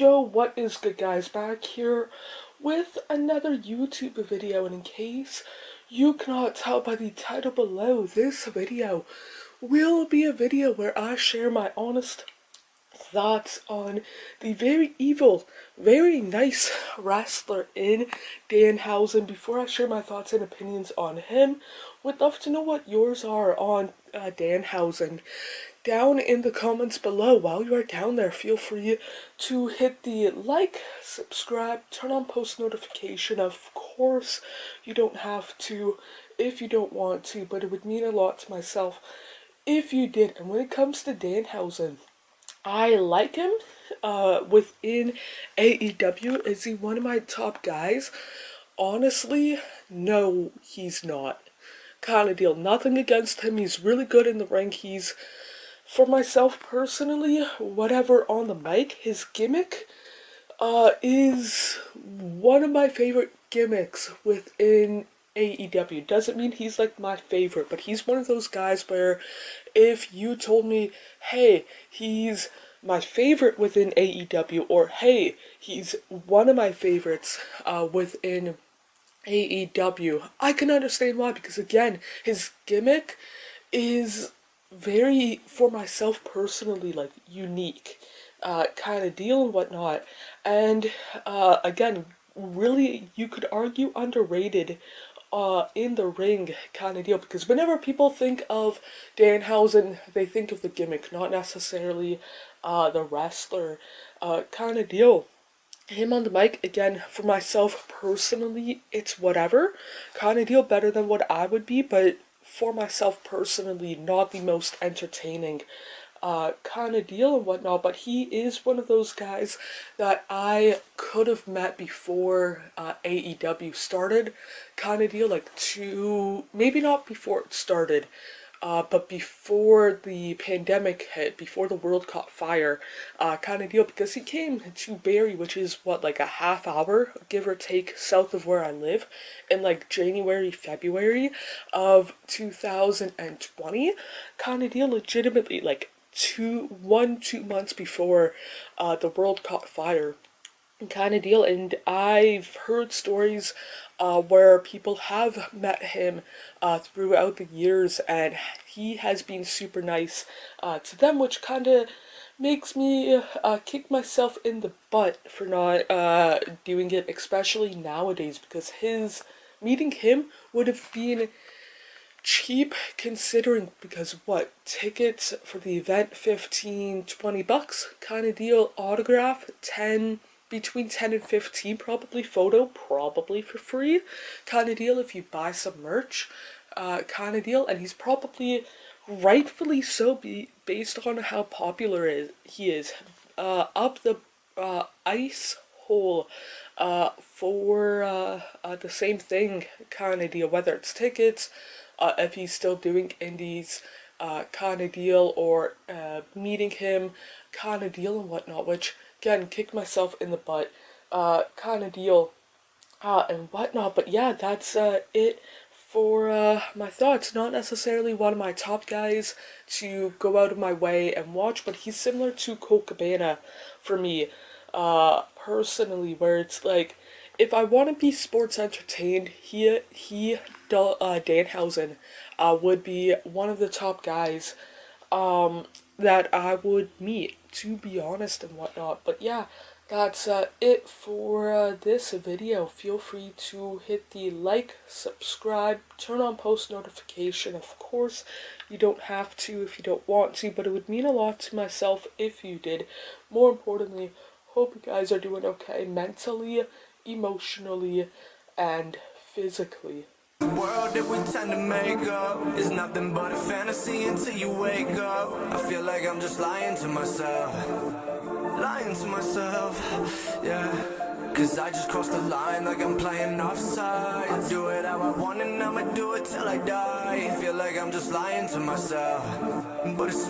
Yo, what is good guys, back here with another YouTube video, and in case you cannot tell by the title below, this video will be a video where I share my honest thoughts on the very evil, very nice wrestler in Danhausen. Before I share my thoughts and opinions on him, would love to know what yours are on Danhausen. Down in the comments below. While you are down there, feel free to hit the like, subscribe, turn on post notification. Of course, you don't have to if you don't want to, but it would mean a lot to myself if you did. And when it comes to Danhausen, I like him within AEW. Is he one of my top guys? Honestly, no, he's not. Kind of deal. Nothing against him. He's really good in the ring. For myself personally, whatever on the mic, his gimmick is one of my favorite gimmicks within AEW. Doesn't mean he's like my favorite, but he's one of those guys where if you told me, hey, he's my favorite within AEW, or hey, he's one of my favorites within AEW, I can understand why, because again, his gimmick is very, for myself personally, like, unique kind of deal and whatnot. And again, really, you could argue underrated in the ring kind of deal, because whenever people think of Danhausen, they think of the gimmick, not necessarily the wrestler kind of deal. Him on the mic, again, for myself personally, it's whatever kind of deal, better than what I would be, but for myself personally, not the most entertaining kind of deal and whatnot. But he is one of those guys that I could have met before AEW started kind of deal, like maybe not before it started, but before the pandemic hit, before the world caught fire, kind of deal, because he came to Barrie, which is what, like a half hour, give or take, south of where I live, in like January, February of 2020, kind of deal, legitimately, like 2 months before the world caught fire kind of deal. And I've heard stories where people have met him throughout the years, and he has been super nice to them, which kind of makes me kick myself in the butt for not doing it, especially nowadays, because meeting him would have been cheap, considering, because what, tickets for the event, 15-20 bucks kind of deal, autograph between 10 and 15, probably photo, probably for free kind of deal if you buy some merch kind of deal. And he's probably rightfully so, based on how popular he is, up the ice hole for the same thing kind of deal, whether it's tickets, if he's still doing indies kind of deal, or meeting him kind of deal and whatnot, which again, kick myself in the butt kind of deal and whatnot. But yeah, that's it for my thoughts. Not necessarily one of my top guys to go out of my way and watch, but he's similar to Colt Cabana for me personally, where it's like, if I want to be sports entertained, Danhausen would be one of the top guys that I would meet, to be honest and whatnot. But yeah, that's it for this video. Feel free to hit the like, subscribe, turn on post notification. Of course, you don't have to if you don't want to, but it would mean a lot to myself if you did. More importantly, hope you guys are doing okay mentally, emotionally, and physically. The world that we tend to make up is nothing but a fantasy until you wake up. I feel like I'm just lying to myself, yeah. Cause I just crossed the line like I'm playing offside. Do it how I want and I'ma do it till I die. Feel like I'm just lying to myself, but it's